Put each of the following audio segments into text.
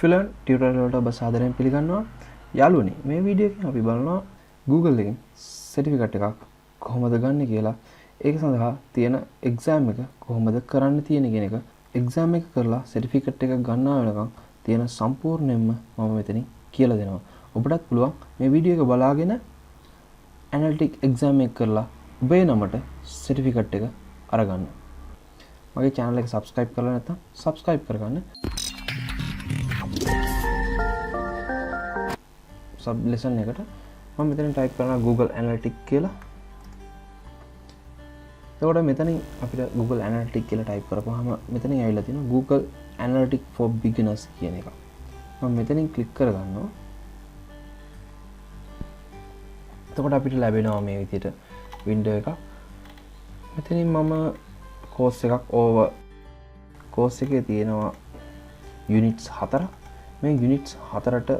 ෆිලන් tutorial වලට ඔබ සාදරයෙන් පිළිගන්නවා. යාළුවනි, මේ වීඩියෝ එකෙන් අපි බලනවා Google එකෙන් සර්ටිෆිකේට් එකක් කොහොමද ගන්න කියලා. ඒක සඳහා තියෙන එක්සෑම් එක කොහොමද කරන්න තියෙන කියන එක. එක්සෑම් එක කරලා සර්ටිෆිකේට් එක ගන්නා වෙනකන් තියෙන සම්පූර්ණයෙන්ම මම මෙතනින් කියලා දෙනවා. ඔබටත් පුළුවන් මේ වීඩියෝ එක බලාගෙන ඇනලිටික් එක්සෑම් එක කරලා ඔබේ නමට සර්ටිෆිකේට් එක අරගන්න. මගේ channel එක subscribe කරලා නැත්නම් subscribe කරගන්න. සබ් ලෙසන් එකට මම මෙතන ටයිප් කරනවා Google Analytics කියලා. එතකොට මෙතනින් අපිට Google Analytics කියලා ටයිප් කරපුවාම මෙතනින් ඇවිල්ලා තියෙනවා Google Analytics for Beginners කියන එක. මම මෙතනින් ක්ලික් කරගන්නවා. එතකොට අපිට ලැබෙනවා මේ විදිහට වින්ඩෝ එකක්. මෙතනින් මම කෝස් එකක් ඕවර් කෝස් එකේ තියෙනවා යුනිට්ස් 4ක්. මේ යුනිට්ස් 4ට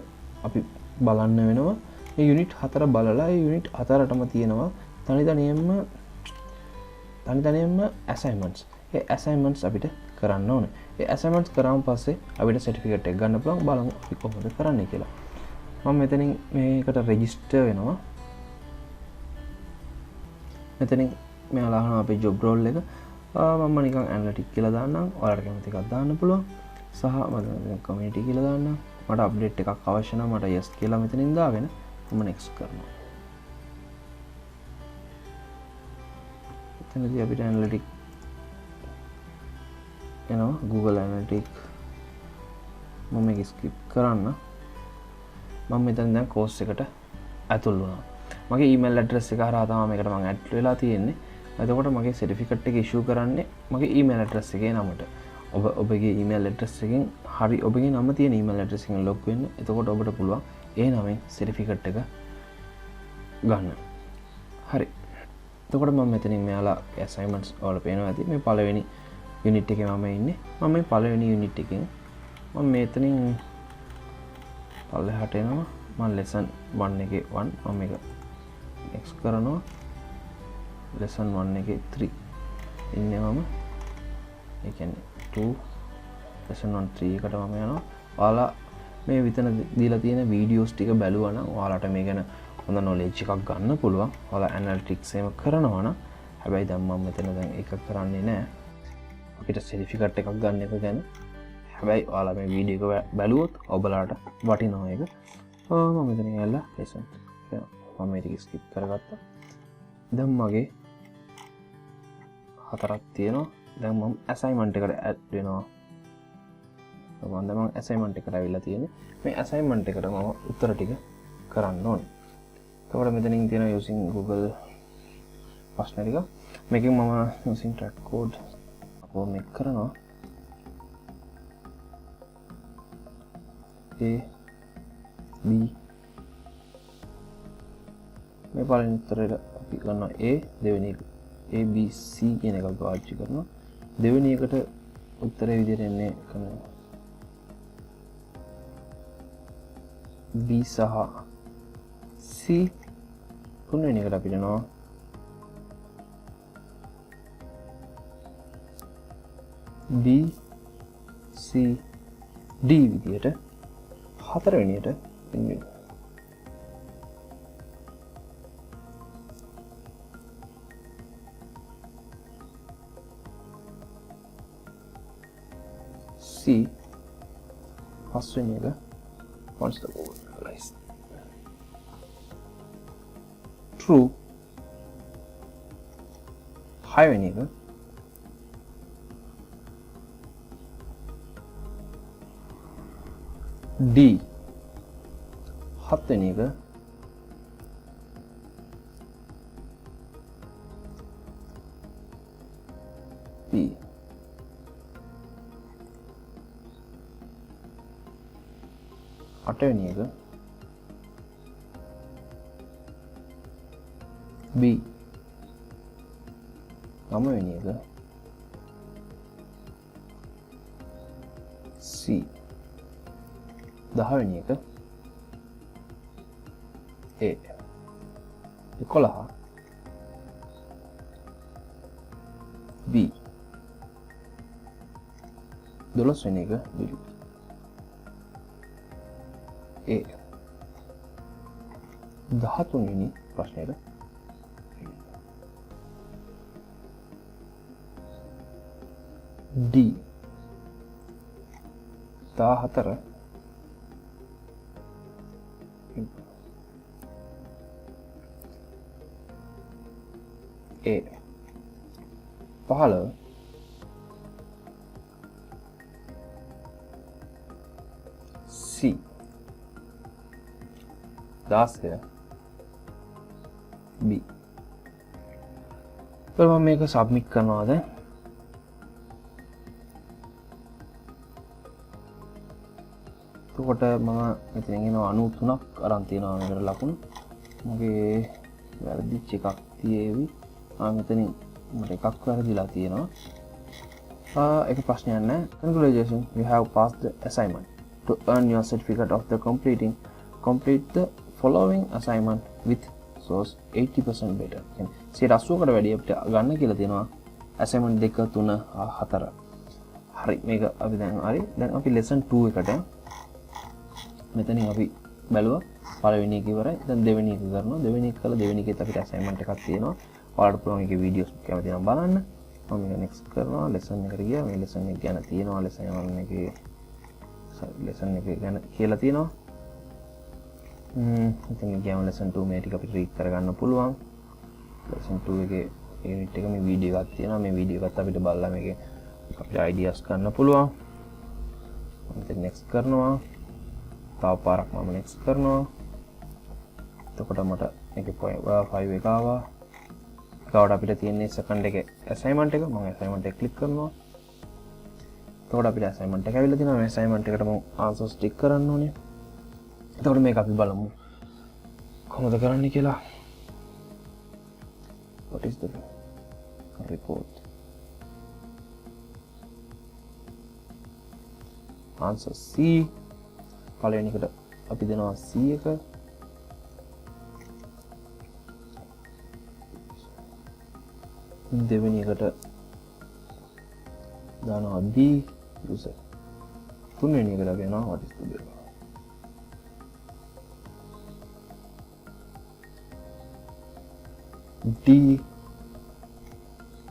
අපි බලන්න වෙනවා. මේ යුනිට් 4 බලලා ඒ යුනිට් 4ටම තියෙනවා තනි තනියෙන්ම assignments. ඒ assignments අපිට කරන්න ඕනේ. ඒ assignments කරාම පස්සේ අපිට certificate එක ගන්න පුළුවන්. බලමු අපි කොහොමද කරන්නේ කියලා. මම මෙතනින් මේකට register වෙනවා. මෙතනින් මෙයාලා අහනවා අපේ job role එක. මම නිකන් analytics කියලා දාන්නම්. ඔයාලට කැමති එකක් දාන්න පුළුවන්. සහ මම community කියලා දාන්නම්. මට අප්ඩේට් එකක් අවශ්‍ය නම් මට yes කියලා මෙතනින් දාගෙන මම next කරනවා. එතනදී අපිට analytics එනවා Google Analytics. මම මේක skip කරන්න. මම මෙතන දැන් course එකට ඇතුල් වුණා. මගේ email address එක හරහා තමයි මේකට මම add වෙලා තියෙන්නේ. එතකොට මගේ certificate එක issue කරන්නේ මගේ email address එකේ නමට. ඔබගේ email address එකෙන් හරි ඔබගේ නම තියෙන email address එකෙන් log වෙන්න. එතකොට ඔබට පුළුවන් ඒ නමෙන් certificate එක ගන්න. හරි. එතකොට මම මෙතනින් මෙයාලා assignments වල පේනවා ඇති. මේ පළවෙනි unit එකේ මම ඉන්නේ. මම මේ පළවෙනි unit එකෙන් මම මෙතනින් පල්ලෙහාට එනවා. මම lesson 1 එකේ 1 මම මේක next කරනවා. lesson 1 එකේ 3 ඉන්නේ මම. ඒ කියන්නේ 2 lesson 1 3 එකට මම යනවා. ඔයාලා මේ විතර දීලා තියෙන වීඩියෝස් ටික බැලුවා නම් ඔයාලට මේ ගැන හොඳ knowledge එකක් ගන්න පුළුවන්. ඔයාලා analytics එකම කරනවා නම් හැබැයි දැන් මම මෙතන දැන් ඒක කරන්නේ නැහැ. අපිට certificate එකක් ගන්න එක ගැන. හැබැයි ඔයාලා මේ වීඩියෝ එක බැලුවොත් ඔයාලට වටිනවා ඒක. මම මෙතන ඇවිල්ලා lesson මම මේක skip කරගත්තා. දැන් මගේ 4ක් තියෙනවා. දැන් මම assignment එකට add වෙනවා. මම assignment එකට ඇවිල්ලා තියෙන්නේ. මේ assignment එකට මම උත්තර ටික කරන්න ඕනේ. එතකොට මෙතනින් තියෙනවා using Google ප්‍රශ්න ටික. මේකෙන් මම using track code අපෝ මේක කරනවා. A B මේ පළවෙනි උත්තරේට අපි ගන්නවා A, දෙවෙනි එක A B C කියන එක පාවිච්චි කරනවා. දෙවෙනි එකට උත්තරේ විදිහට එන්නේ කරනවා B සහ C. තුන්වෙනි එකට අපි යනවා B C D විදිහට. හතරවෙනියට එන්නේ C. පස්වෙනි එක once the over realized true. හයවෙනි එක D. හත්වෙනි එක B. අටවෙනි එක B. නවවෙනි එක C. 10වෙනි එක A. 11 B. 12 වෙනි එක B. A 13 වෙනි ප්‍රශ්නයට D 14 A 15 C 10 B तर මම මේක සබ්මිට් කරනවා දැන් එතකොට මම මෙතන එනවා 93ක් අරන් තියනවා මේකට ලකුණු මගේ වැරදිච්ච එකක් තියේවි මෙතනින් මට එකක් වැරදිලා තියෙනවා ඒක ප්‍රශ්නයක් නැහැ congratulations you have passed the assignment to earn your certificate of the complete the following assignment with source 80% better කියන්නේ 80කට වැඩි අපිට ගන්න කියලා තියෙනවා assignment 2 3 4 හරි මේක අපි දැන් අපි lesson 2 එකට මෙතනින් අපි බැලුවා පළවෙනි එක ඉවරයි දැන් දෙවෙනි එක කරනවා දෙවෙනි එක කළා දෙවෙනි එකේත් අපිට assignment එකක් තියෙනවා ඔයාලට පුළුවන් ඒකේ වීඩියෝස් කැමති නම් බලන්න මම මේක next කරනවා lesson එකට ගියා මේ lesson එක ගැන තියෙනවා lesson එක ගැන කියලා තියෙනවා ඉතින් ගියාම lesson 2 මේ ටික අපිට read කරගන්න පුළුවන් lesson 2 එකේ unit එක මේ වීඩියෝ එකක් තියෙනවා මේ වීඩියෝ එකත් අපිට බලලා මේකේ අපිට ideas ගන්න පුළුවන් මම දැන් next කරනවා තව පාරක් මම next කරනවා එතකොට මට මේකේ 5 එක ආවා ඊට අපිට තියෙන්නේ second එකේ assignment එක මම assignment එක click කරනවා එතකොට අපිට assignment එක ඇවිල්ලා තියෙනවා මේ assignment එකට මම answers ටික කරන්න ඕනේ එතකොට මේක අපි බලමු කොහොමද කරන්නේ කියලා what is the report answer C පළවෙනි එකට අපි දෙනවා C එක දෙවෙනි එකට දානවා B user තුන්වෙනි එකට දානවා what is the bill D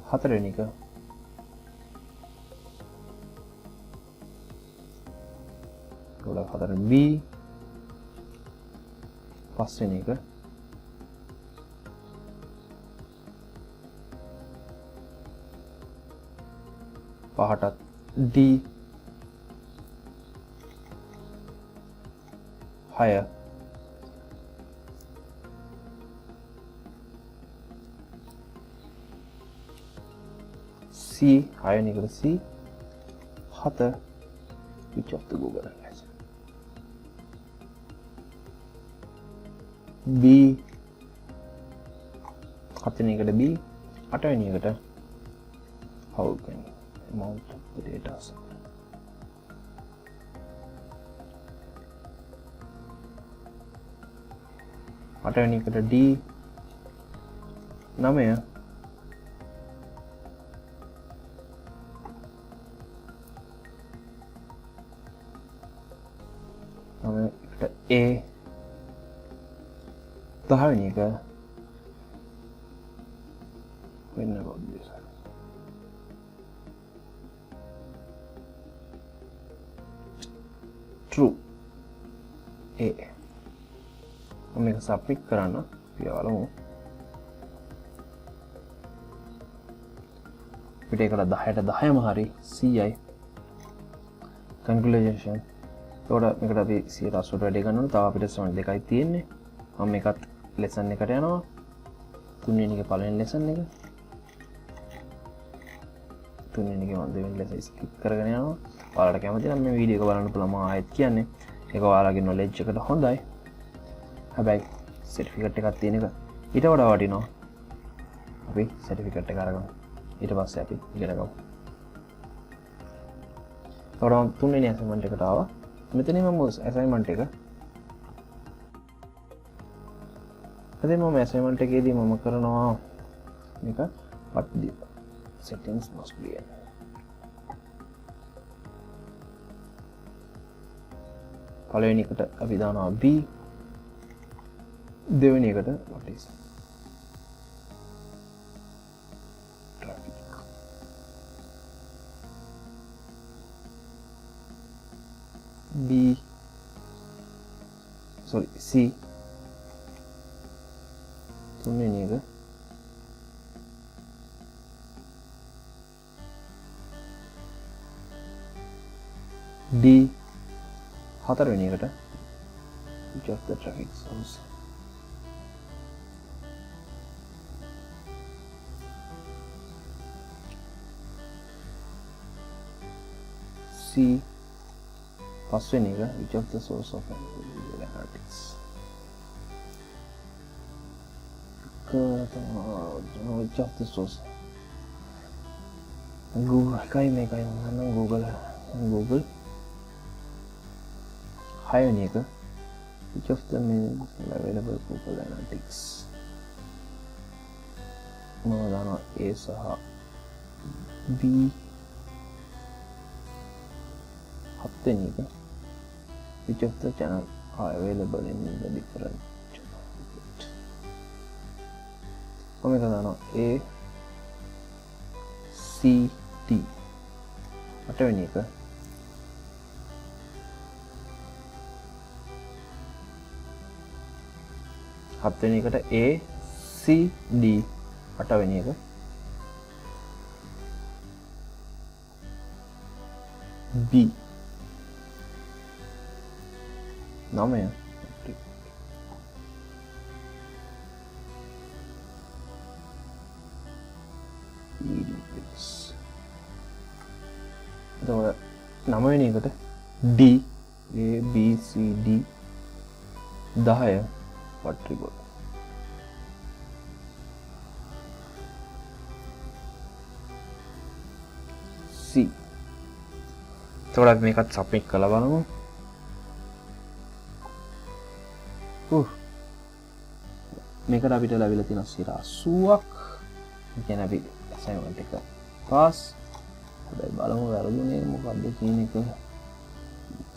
හතරවෙනි එක ගොඩක් හතර B පස්වෙනි එක පහටත් D 6 C 6 වෙනි එකට C 7 switch off the Google Analyzer B 7 වෙනි එකට B 8 වෙනි එකට how can amount of the data set 8 වෙනි එකට D 9 A 10 වෙනි එක වෙන්න බෝඩ් true A මම මේක සබ්මිට් කරන්න කියලා බලමු පිට එකට 10ට 10ම හරි 100යි congratulations එතකොට මේකට අපි 180ට වැඩි ගන්න ඕනේ. තව අපිට 2යි තියෙන්නේ. මම මේකත් lesson එකට යනවා. තුන්වෙනි එකේ පළවෙනි lesson එක. තුන්වෙනි එකේ මම දෙවෙනි lesson skip කරගෙන යනවා. ඔයාලට කැමති නම් මේ වීඩියෝ එක බලන්න පුළුවන්. මම ආයෙත් කියන්නේ. ඒක ඔයාලගේ knowledge එකට හොඳයි. හැබැයි certificate එකක් තියෙන එක ඊට වඩා වටිනවා. අපි certificate එක අරගමු. ඊට පස්සේ අපි ඉගෙන ගමු. එතකොට තුන්වෙනි assignment එකට ආවා. මෙතනින් මම assignment එක මෙතන මම assignment එකේදී මම කරනවා මේක what the settings must be in පළවෙනි එකට අපි දානවා B. දෙවෙනි එකට what is traffic. B sorry C. තුන්වෙනි එක D. හතරවෙනි එකට which of the traffic source. C. පස්වෙනි එක which of the source of analytics. which of the source. Google එකයි මේකයි මම Google හයවෙනි එක which of the main available Google Analytics. මම දානවා A සහ B. හත්වෙනි එක which of the channel are available in the different channel. මම එක දානවා A C D. අටවෙනි එක හත්වෙනි එකට A C D. අටවෙනි එක B. නවය එතකොට නවවෙනි එකට D A B C D. 10 what report. C. එතකොට අපි මේකත් සබ්මිට් කරලා බලමු. මේකට අපිට ලැබිලා තියෙන 80ක්. ඒ කියන්නේ අපි assignment එක pass. හැබැයි බලමු වැරදුනේ මොකද්ද කියන එක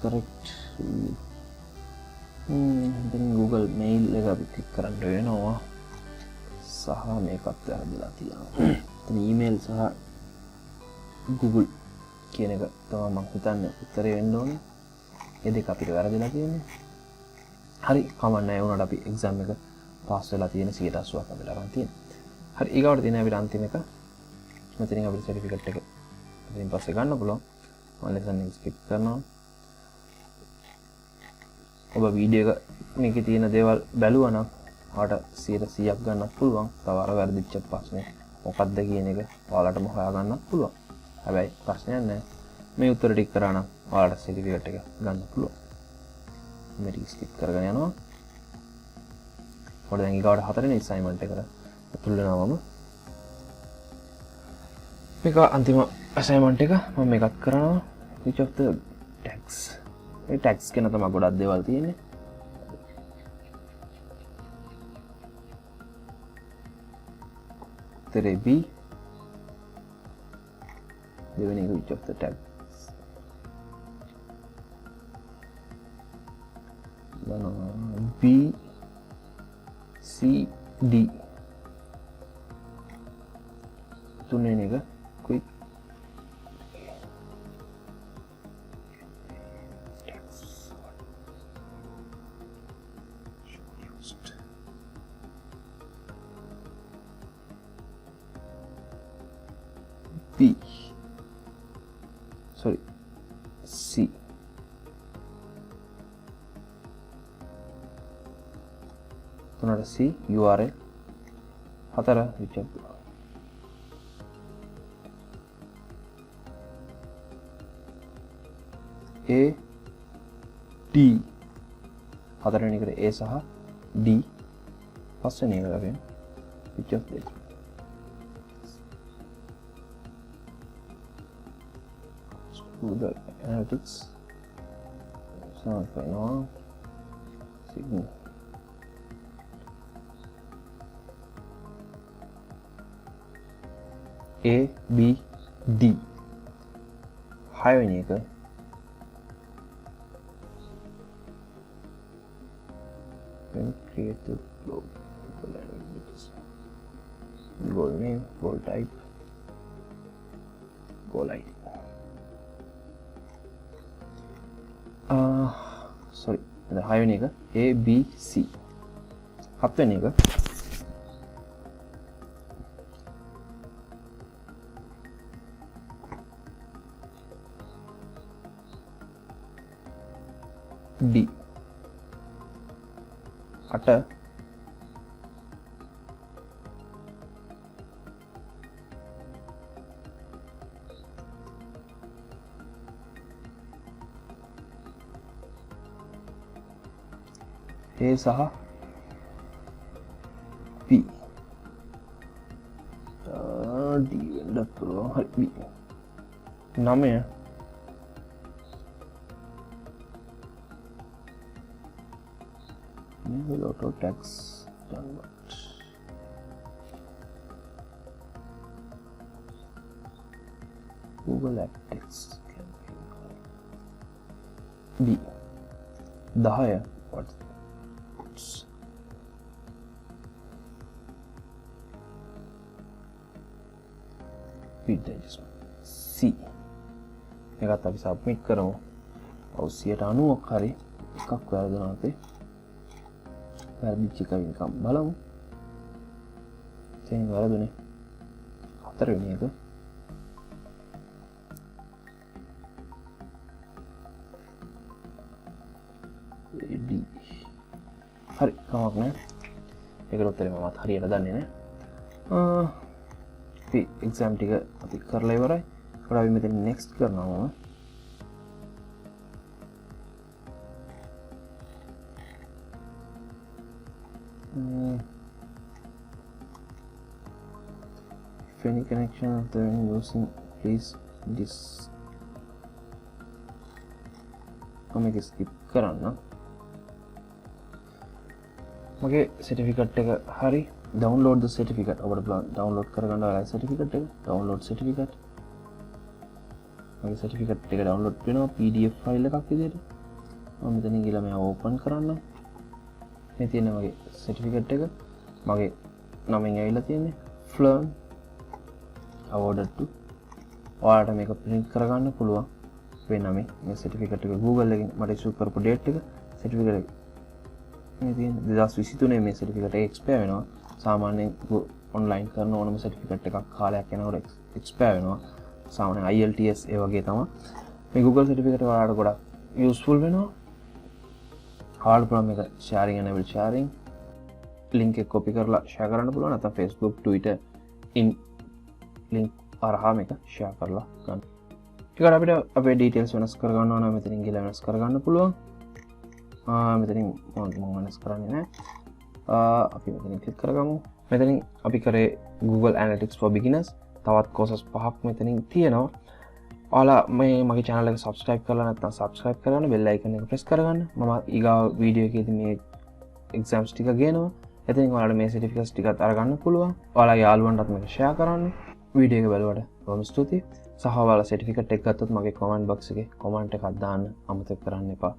correct. then Google mail එක අපි ක්ලික් කරන්න වෙනවා. සහ මේකත් වැරදිලා තියෙනවා. එතන email සහ Google කියන එක තමයි මම හිතන්නේ උත්තරේ වෙන්න ඕනේ. ඒ දෙක අපිට වැරදිලා තියෙන්නේ. හරි කමන්න නැහැ වුණාට අපි එක්සෑම් එක පාස් වෙලා තියෙන 80ක් අපිට අරන් තියෙනවා. හරි ඊගාවට තියෙන අපිට අන්තිම එක මෙතනින් අපිට සර්ටිෆිකේට් එක ඉතින් පස්සේ ගන්න පුළුවන්. මම ලෙසන් එක ස්කිප් කරනවා. ඔබ වීඩියෝ එක මේකේ තියෙන දේවල් බැලුවා නම් ඔයාලට 100ක් ගන්නත් පුළුවන්. තව අර වැරදිච්ච ප්‍රශ්නේ මොකක්ද කියන එක ඔයාලටම හොයාගන්නත් පුළුවන්. හැබැයි ප්‍රශ්නයක් නැහැ. මේ උත්තර ටික කරා නම් ඔයාලට සර්ටිෆිකේට් එක ගන්න පුළුවන්. මේක ස්කිප් කරගෙන යනවා. ඔයාලා දැන් ඊගාවට හතරවෙනි assignment එකට ඇතුල් වෙනවා මම. මේක අන්තිම assignment එක මම මේකත් කරනවා. which of the tax. මේ tax ගැන තමයි ගොඩක් දේවල් තියෙන්නේ. උත්තරේ B. දෙවෙනි එක which of the tax. B C D. තුන්වෙනි එක quick B sorry C. තුනට C URL. හතර which of A D. හතරවෙනි එකට A සහ D. පස්වෙනි එකට අපි which of this. Google Analytics. So for now signal. A B D. හයවෙනි එක then create the blog goal name, goal type, goal ID. Sorry, the high one A B C. Up the nigga D. Atta A සහ B D වෙන්න පුළුවන් හරි B 9 enable auto tax done what Google AdText B 10 what speed adjustment C එකත් අපි submit කරමු. ඔව් 90ක් හරි එකක් වැරදුනා අපේ. වැරදිච්ච එක නිකම් බලමු. තේන් වැරදුනේ. හතරවෙනි එක. D හරි කමක් නැහැ. ඒකට උත්තරේ මමත් හරියට දන්නේ නැහැ. අපි එක්සෑම් ටික අපි කරලා ඉවරයි. ඒකට අපි මෙතන next කරනවා. If any connection of the using please this මේක skip කරන්න. මගේ certificate එක හරි download the certificate ඔබට download කරගන්න ඔයාලගේ certificate එක download certificate මගේ certificate එක download වෙනවා PDF file එකක් විදිහට මම මෙතනින් ගිහලා මේක open කරන්න මේ තියෙන මගේ certificate එක මගේ නමින් ඇවිල්ලා තියෙන්නේ Fluent awarded to ඔයාලට මේක print කරගන්න පුළුවන් මේ නමින් මේ certificate එක Google එකෙන් මට issue කරපු date එක certificate එක මේ තියෙන 2023 මේ certificate එක expire වෙනවා සාමාන්‍යයෙන් online කරන ඕනම certificate එකක් කාලයක් යනකොට expire වෙනවා සාමාන්‍යයෙන් IELTS ඒ වගේ තමයි මේ Google certificate වලට ගොඩක් useful වෙනවා ඔයාලට පුළුවන් මේක sharing enable sharing link එක copy කරලා share කරන්න පුළුවන් නැත්නම් Facebook Twitter in link හරහා මේක share කරලා ගන්න. ඊට අපිට අපේ details වෙනස් කරගන්න ඕන නම් මෙතනින් ගිහලා වෙනස් කරගන්න පුළුවන්. මෙතනින් මම වෙනස් කරන්නේ නැහැ. අපි මෙතනින් ක්ලික් කරගමු. මෙතනින් අපි කරේ Google Analytics for Beginners. තවත් courses 5ක් මෙතනින් තියෙනවා. ඔයාලා මේ මගේ channel එක subscribe කරලා නැත්නම් subscribe කරගන්න bell icon එක press කරගන්න. මම ඊගාව වීඩියෝ එකේදී මේ exams ටික ගේනවා. එතනින් ඔයාලට මේ certificates ටිකත් අරගන්න පුළුවන්. ඔයාලගේ යාළුවන්ටත් මේක share කරන්න. වීඩියෝ එක බලුවට බොහොම ස්තුතියි. සහ ඔයාලා certificate එක ගත්තොත් මගේ comment box එකේ comment එකක් දාන්න අමතක කරන්න එපා.